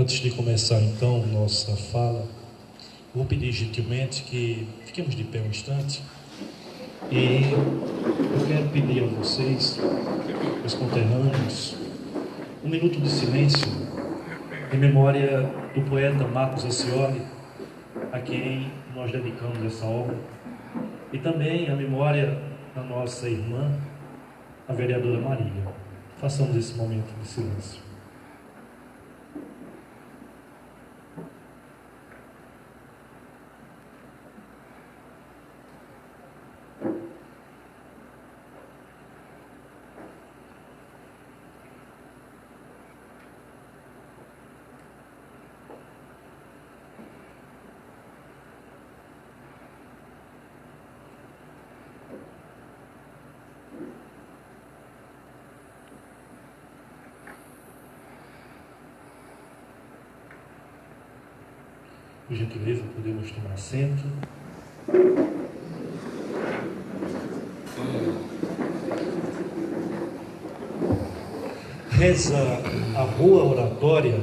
Antes de começar então nossa fala, vou pedir gentilmente que fiquemos de pé um instante e eu quero pedir a vocês, meus conterrâneos, um minuto de silêncio em memória do poeta Marcos Acioli, a quem nós dedicamos essa obra, e também a memória da nossa irmã, a vereadora Maria. Façamos esse momento de silêncio. Por gentileza, podemos tomar assento. Reza a boa oratória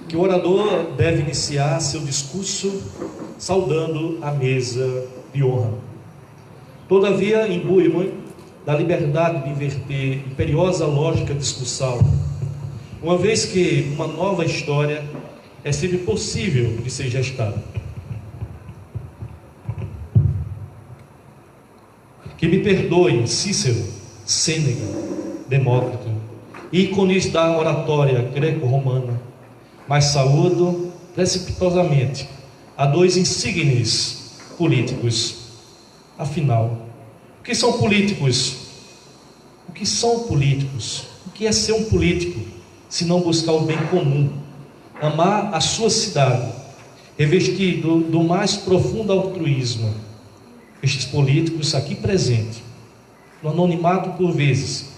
que o orador deve iniciar seu discurso saudando a mesa de honra. Todavia, imbuímo da liberdade de inverter imperiosa lógica discursal, uma vez que uma nova história é sempre possível de ser gestada. Que me perdoem Cícero, Sêneca, Demócrito, ícones da oratória greco-romana, mas saúdo precipitosamente a dois insígnes políticos. Afinal, o que são políticos? O que são políticos? O que é ser um político, se não buscar o bem comum? Amar a sua cidade, revestido do mais profundo altruísmo. Estes políticos aqui presentes, no anonimato por vezes,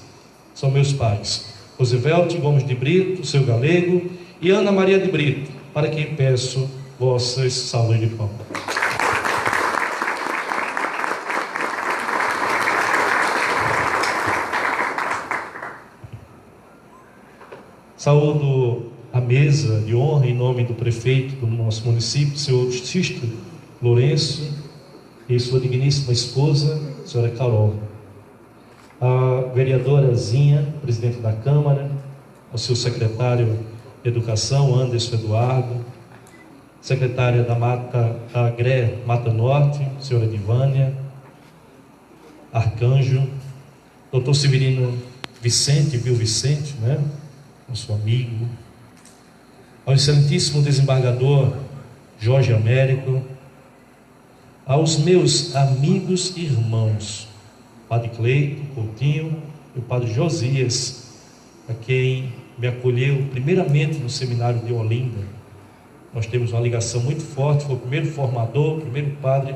são meus pais, Roosevelt Gomes de Brito, seu Galego, e Ana Maria de Brito, para quem peço vossas salvas de palmas. Saúdo a mesa de honra em nome do prefeito do nosso município, senhor Sisto Lourenço, e sua digníssima esposa, senhora Carol, a vereadora Zinha, presidente da Câmara, ao seu secretário de Educação, Anderson Eduardo, secretária da GRE Mata Norte, senhora Divânia, Arcanjo, doutor Severino Vicente, né? Nosso amigo, ao excelentíssimo desembargador Jorge Américo, aos meus amigos e irmãos, Padre Cleito Coutinho e o Padre Josias, a quem me acolheu primeiramente no seminário de Olinda. Nós temos uma ligação muito forte, foi o primeiro formador, o primeiro padre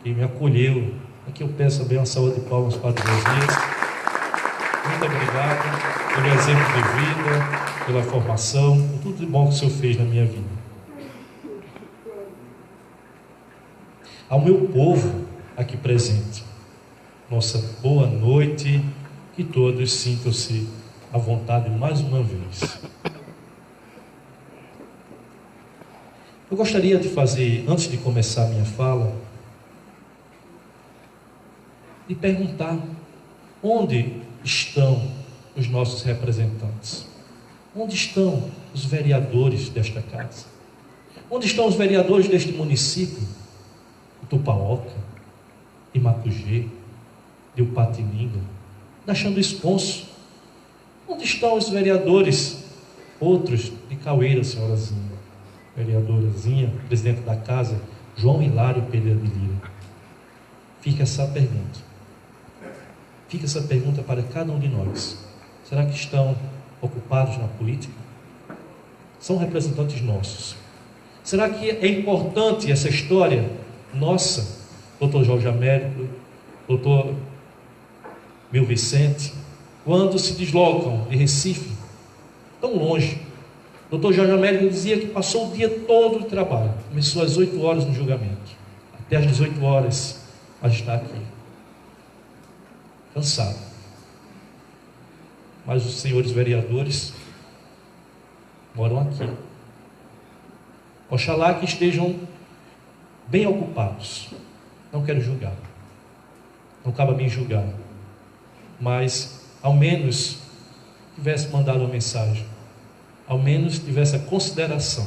que me acolheu. Aqui eu peço também uma salva de palmas para o Padre Josias. Muito obrigado pelo exemplo de vida, pela formação, por tudo de bom que o Senhor fez na minha vida. Ao meu povo aqui presente, nossa boa noite, que todos sintam-se à vontade mais uma vez. Eu gostaria de fazer, antes de começar a minha fala, de perguntar onde estão os nossos representantes? Onde estão os vereadores desta casa? Onde estão os vereadores deste município? Tupaoca, Imacugê, de Upatininga, da Xandu-Esponso. Onde estão os vereadores, outros de Caueira, senhorazinha, vereadorazinha, presidente da casa, João Hilário Pereira de Lira? Fica essa pergunta. Fica essa pergunta para cada um de nós. Será que estão ocupados na política? São representantes nossos. Será que é importante essa história nossa, doutor Jorge Américo, doutor Mil Vicente, quando se deslocam de Recife, tão longe? Doutor Jorge Américo dizia que passou o dia todo de trabalho, começou às 8 horas no julgamento, até às 18 horas, mas está aqui, cansado. Mas os senhores vereadores moram aqui, Oxalá que estejam bem ocupados. Não quero julgar. Não cabe a mim julgar. Mas, ao menos, tivesse mandado uma mensagem. Ao menos tivesse a consideração.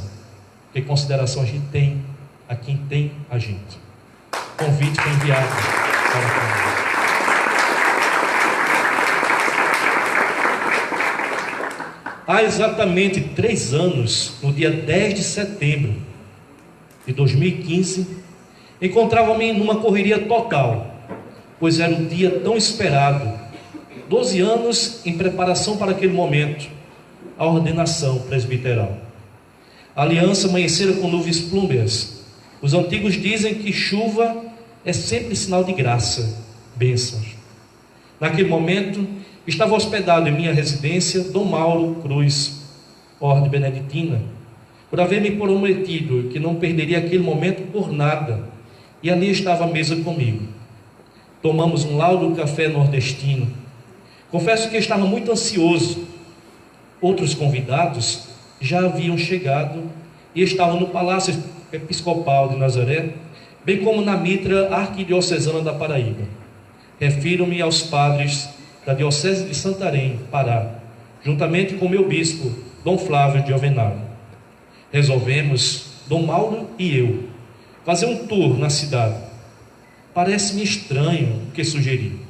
Porque consideração a gente tem a quem tem a gente. O convite foi enviado para a Há exatamente 3 anos, no dia 10 de setembro de 2015, encontrava-me numa correria total, pois era um dia tão esperado. 12 anos em preparação para aquele momento, a ordenação presbiteral. A aliança amanhecera com nuvens plúmbeas. Os antigos dizem que chuva é sempre sinal de graça, bênçãos. Naquele momento, estava hospedado em minha residência Dom Mauro Cruz, ordem beneditina, por haver me prometido que não perderia aquele momento por nada, e ali estava à mesa comigo. Tomamos um laudo café nordestino. Confesso que estava muito ansioso. Outros convidados já haviam chegado e estavam no Palácio Episcopal de Nazaré, bem como na mitra arquidiocesana da Paraíba. Refiro-me aos padres da Diocese de Santarém, Pará, juntamente com meu bispo, Dom Flávio de Ovenaro. Resolvemos, Dom Mauro e eu, fazer um tour na cidade. Parece-me estranho o que sugeri.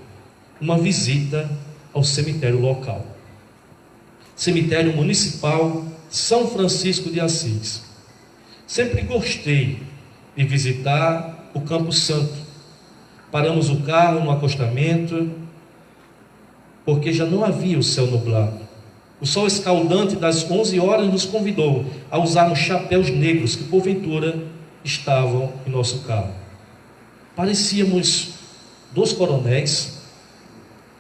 Uma visita ao cemitério local. Cemitério Municipal São Francisco de Assis. Sempre gostei de visitar o Campo Santo. Paramos o carro no acostamento, porque já não havia o céu nublado. O sol escaldante das 11 horas nos convidou a usarmos chapéus negros que porventura estavam em nosso carro. Parecíamos 2 coronéis,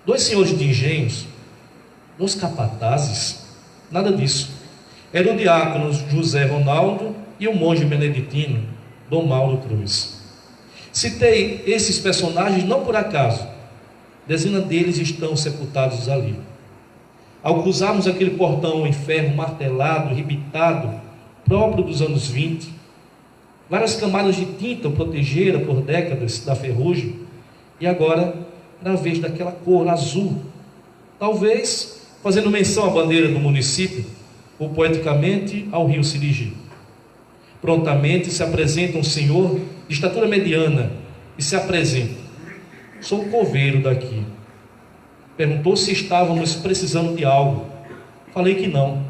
2 senhores de engenhos, 2 capatazes, nada disso. Era o diácono José Ronaldo e o monge beneditino Dom Mauro Cruz. Citei esses personagens não por acaso. Dezenas deles estão sepultados ali. Ao cruzarmos aquele portão em ferro martelado, rebitado, próprio dos anos 20, várias camadas de tinta o protegeram por décadas da ferrugem, e agora, na vez daquela cor azul, talvez fazendo menção à bandeira do município, ou poeticamente ao rio se dirigir. Prontamente se apresenta um senhor de estatura mediana e se apresenta: sou o coveiro daqui. Perguntou se estávamos precisando de algo. Falei que não.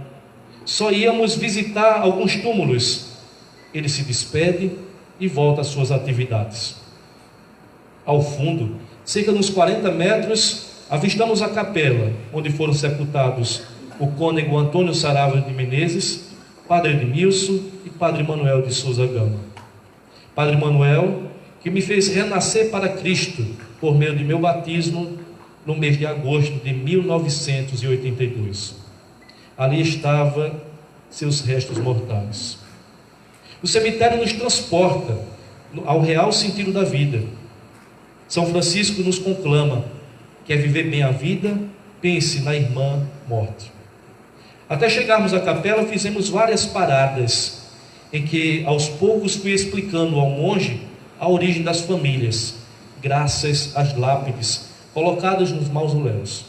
Só íamos visitar alguns túmulos. Ele se despede e volta às suas atividades. Ao fundo, cerca de uns 40 metros, avistamos a capela, onde foram sepultados o cônego Antônio Saraiva de Menezes, Padre Edmilson e Padre Manuel de Souza Gama. Padre Manuel, que me fez renascer para Cristo por meio de meu batismo no mês de agosto de 1982. Ali estavam seus restos mortais. O cemitério nos transporta ao real sentido da vida. São Francisco nos conclama: quer viver bem a vida? Pense na irmã morte. Até chegarmos à capela, fizemos várias paradas, em que aos poucos fui explicando ao monge a origem das famílias, graças às lápides colocadas nos mausoléus.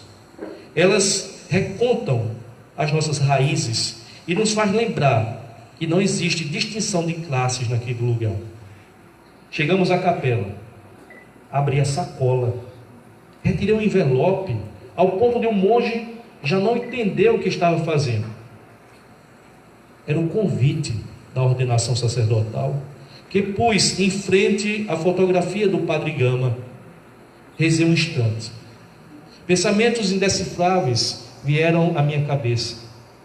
Elas recontam as nossas raízes e nos faz lembrar que não existe distinção de classes naquele lugar. Chegamos à capela, abri a sacola, retirei o envelope, ao ponto de um monge já não entender o que estava fazendo. Era um convite da ordenação sacerdotal, que pus em frente à fotografia do Padre Gama. Rezei um instante. Pensamentos indecifráveis vieram à minha cabeça.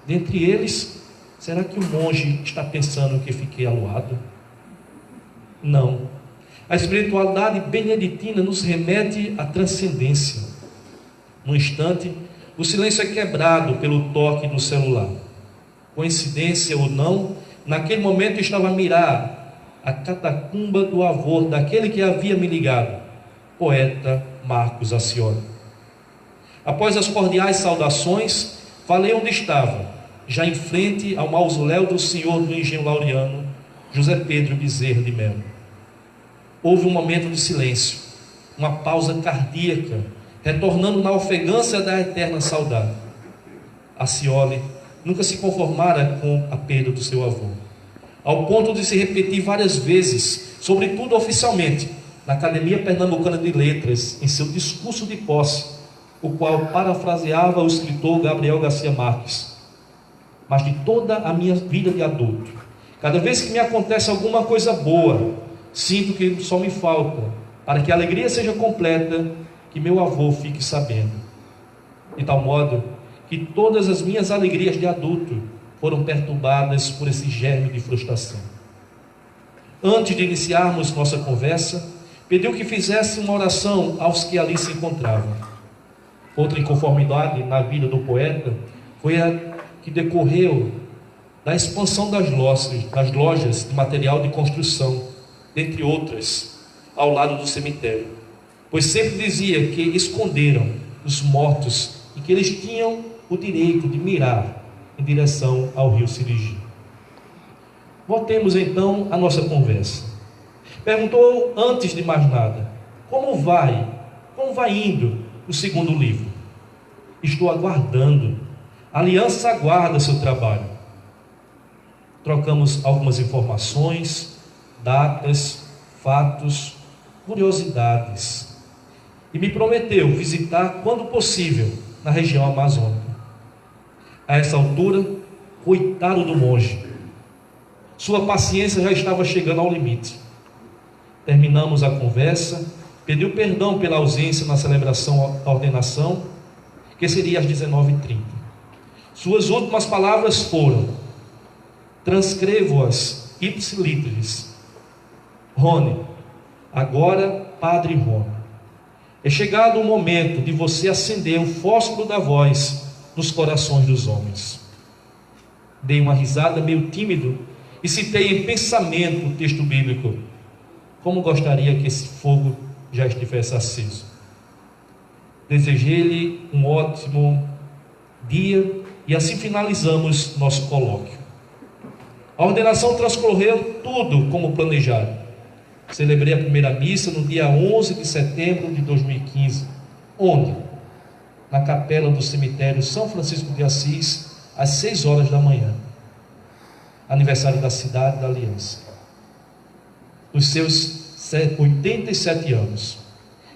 Dentre eles, será que o monge está pensando que fiquei aluado? Não. A espiritualidade beneditina nos remete à transcendência. Num instante, o silêncio é quebrado pelo toque do celular. Coincidência ou não, naquele momento eu estava a mirar a catacumba do avô daquele que havia me ligado, poeta Marcos Acioli. Após as cordiais saudações, falei onde estava, já em frente ao mausoléu do senhor do engenho Laureano, José Pedro Bezerra de Melo. Houve um momento de silêncio, uma pausa cardíaca, retornando na ofegância da eterna saudade. A Cioli nunca se conformara com a perda do seu avô, ao ponto de se repetir várias vezes, sobretudo oficialmente, na Academia Pernambucana de Letras, em seu discurso de posse, o qual parafraseava o escritor Gabriel Garcia Marques: mas de toda a minha vida de adulto, cada vez que me acontece alguma coisa boa, sinto que só me falta, para que a alegria seja completa, que meu avô fique sabendo. De tal modo que todas as minhas alegrias de adulto foram perturbadas por esse germe de frustração. Antes de iniciarmos nossa conversa, pediu que fizesse uma oração aos que ali se encontravam. Outra inconformidade na vida do poeta foi a que decorreu da expansão das lojas de material de construção, dentre outras, ao lado do cemitério, pois sempre dizia que esconderam os mortos e que eles tinham o direito de mirar em direção ao rio Sirigi. Voltemos então à nossa conversa. Perguntou, antes de mais nada, como vai indo o segundo livro? Estou aguardando. A Aliança aguarda seu trabalho. Trocamos algumas informações, datas, fatos, curiosidades. E me prometeu visitar, quando possível, na região amazônica. A essa altura, coitado do monge, sua paciência já estava chegando ao limite. Terminamos a conversa, pediu perdão pela ausência na celebração da ordenação, que seria às 19h30. Suas últimas palavras foram: transcrevo-as ipsiliteris. Rony, agora Padre Rony, é chegado o momento de você acender o fósforo da voz nos corações dos homens. Dei uma risada meio tímido e citei em pensamento o texto bíblico. Como gostaria que esse fogo já estivesse aceso. Desejei-lhe um ótimo dia e assim finalizamos nosso colóquio. A ordenação transcorreu tudo como planejado. Celebrei a primeira missa no dia 11 de setembro de 2015. Onde? Na capela do cemitério São Francisco de Assis, às 6 horas da manhã. Aniversário da cidade da Aliança. Os seus 87 anos.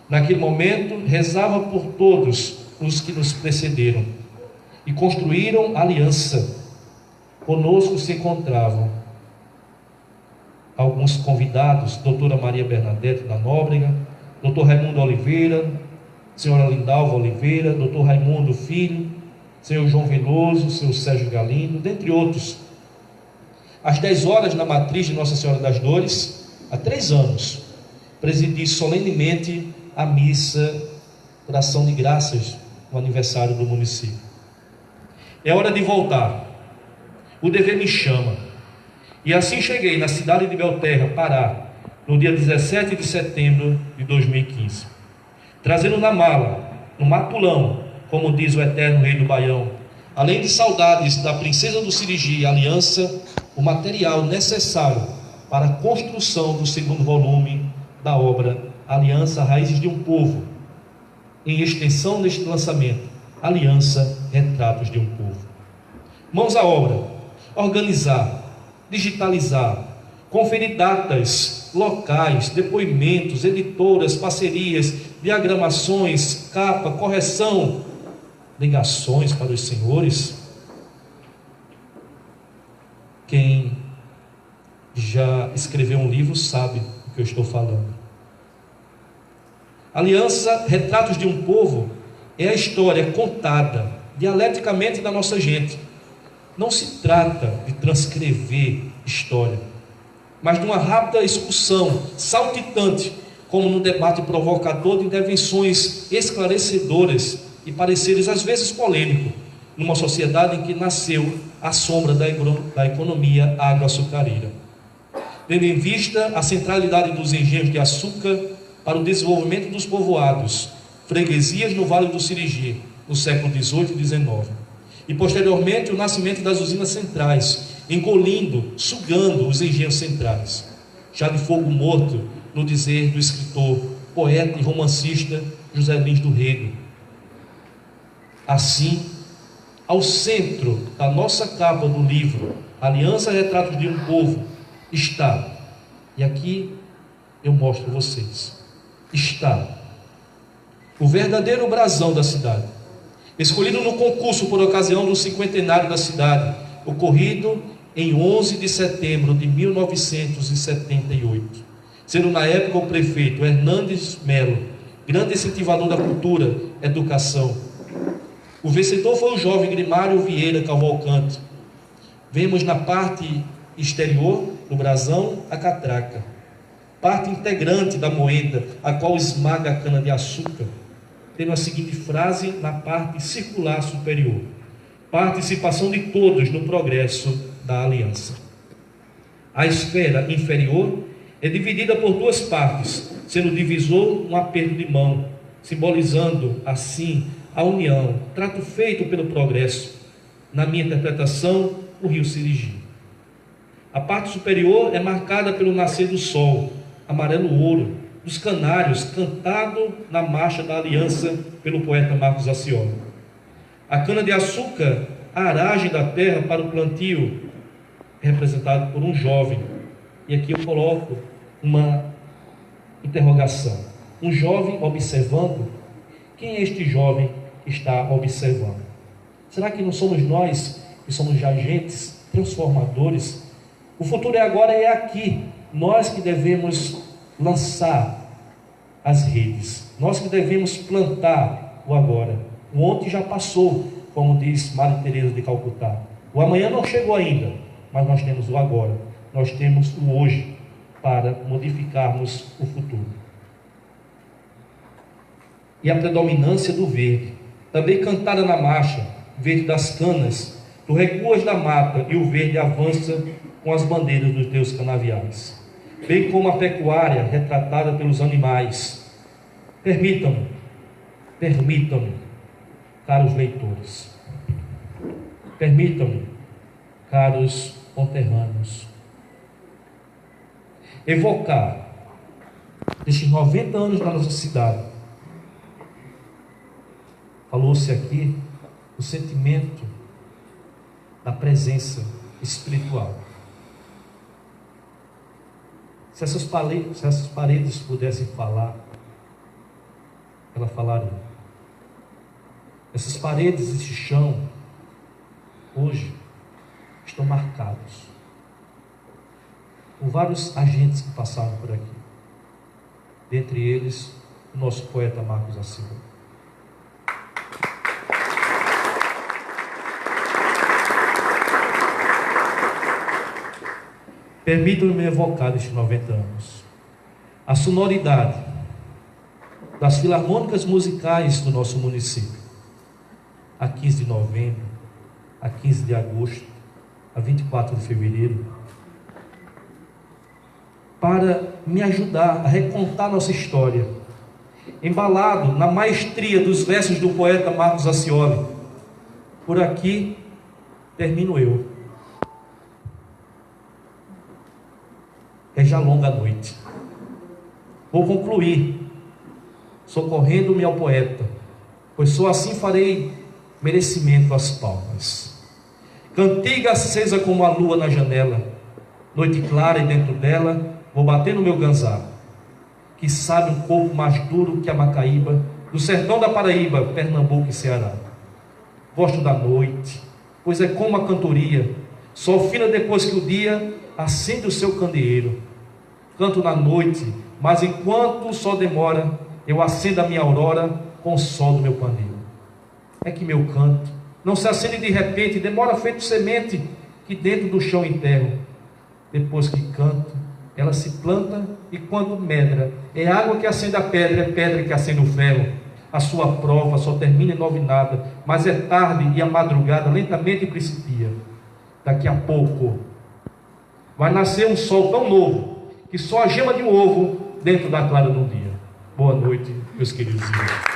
Naquele momento, rezava por todos os que nos precederam e construíram aliança. Conosco se encontravam alguns convidados: doutora Maria Bernadette da Nóbrega, doutor Raimundo Oliveira, senhora Lindalva Oliveira, doutor Raimundo Filho, senhor João Veloso, senhor Sérgio Galindo, dentre outros. Às 10 horas, na matriz de Nossa Senhora das Dores, há 3 anos, presidi solenemente a missa por ação de graças no aniversário do município. É hora de voltar. O dever me chama. E assim cheguei na cidade de Belterra, Pará, no dia 17 de setembro de 2015. Trazendo na mala, no matulão, como diz o eterno rei do Baião, além de saudades da princesa do Sirigi, Aliança, o material necessário para a construção do segundo volume da obra Aliança, Raízes de um Povo, em extensão neste lançamento, Aliança, Retratos de um Povo. Mãos à obra, organizar, digitalizar, conferir datas, locais, depoimentos, editoras, parcerias, diagramações, capa, correção, ligações para os senhores. Quem já escreveu um livro sabe o que eu estou falando. Aliança, Retratos de um Povo é a história contada dialeticamente da nossa gente. Não se trata de transcrever história, mas de uma rápida excursão saltitante, como no debate provocador de intervenções esclarecedoras e pareceres às vezes polêmicos, numa sociedade em que nasceu à sombra da economia agroaçucareira. Tendo em vista a centralidade dos engenhos de açúcar para o desenvolvimento dos povoados, freguesias no Vale do Sirigi, no século XVIII e XIX, e posteriormente o nascimento das usinas centrais, engolindo, sugando os engenhos centrais. Já de fogo morto, no dizer do escritor, poeta e romancista José Lins do Rego. Assim, ao centro da nossa capa do livro, Aliança Retratos de um Povo, está, e aqui eu mostro a vocês, está o verdadeiro brasão da cidade, escolhido no concurso por ocasião do cinquentenário da cidade, ocorrido em 11 de setembro de 1978, sendo na época o prefeito Hernandes Melo, grande incentivador da cultura, educação. O vencedor foi o jovem Grimário Vieira Cavalcante. Vemos na parte exterior do brasão a catraca, parte integrante da moeda, a qual esmaga a cana-de-açúcar, tendo a seguinte frase na parte circular superior: participação de todos no progresso da aliança. A esfera inferior é dividida por duas partes, sendo o divisor um aperto de mão, simbolizando assim a união, trato feito pelo progresso. Na minha interpretação, o rio Sirigi. A parte superior é marcada pelo nascer do sol, amarelo ouro, dos canários, cantado na marcha da aliança pelo poeta Marcos Accioli. A cana-de-açúcar, a aragem da terra para o plantio, representado por um jovem. E aqui eu coloco uma interrogação. Um jovem observando. Quem é este jovem que está observando? Será que não somos nós que somos agentes transformadores? O futuro é agora, é aqui. Nós que devemos lançar as redes, nós que devemos plantar o agora. O ontem já passou, como diz Maria Teresa de Calcutá. O amanhã não chegou ainda, mas nós temos o agora, nós temos o hoje para modificarmos o futuro. E a predominância do verde, também cantada na marcha, verde das canas, tu recuas da mata e o verde avança com as bandeiras dos teus canaviais, bem como a pecuária retratada pelos animais. Permitam-me, caros leitores, permitam-me, caros conterrâneos, evocar estes 90 anos da nossa cidade. Falou-se aqui o sentimento da presença espiritual. Se essas paredes pudessem falar, ela falaria. Essas paredes, esse chão, hoje, estão marcados por vários agentes que passaram por aqui. Dentre eles, o nosso poeta Marcos Accioli. Permitam-me evocar destes 90 anos a sonoridade das filarmônicas musicais do nosso município, a 15 de novembro, a 15 de agosto, a 24 de fevereiro, para me ajudar a recontar nossa história, embalado na maestria dos versos do poeta Marcos Accioli. Por aqui termino eu. É já longa a noite. Vou concluir socorrendo-me ao poeta, pois só assim farei merecimento às palmas. Cantiga acesa como a lua na janela, noite clara e dentro dela vou bater no meu ganzá, que sabe um corpo mais duro que a Macaíba, do sertão da Paraíba, Pernambuco e Ceará. Gosto da noite, pois é como a cantoria, só fina depois que o dia acende o seu candeeiro. Canto na noite, mas enquanto o sol demora, eu acendo a minha aurora com o sol do meu pandeiro. É que meu canto não se acende de repente, demora feito semente que dentro do chão enterro. Depois que canto, ela se planta e quando medra, é água que acende a pedra, é pedra que acende o ferro. A sua prova só termina enovinada, mas é tarde e a madrugada lentamente principia. Daqui a pouco vai nascer um sol tão novo que só a gema de um ovo dentro da clara do dia. Boa noite, meus queridos irmãos.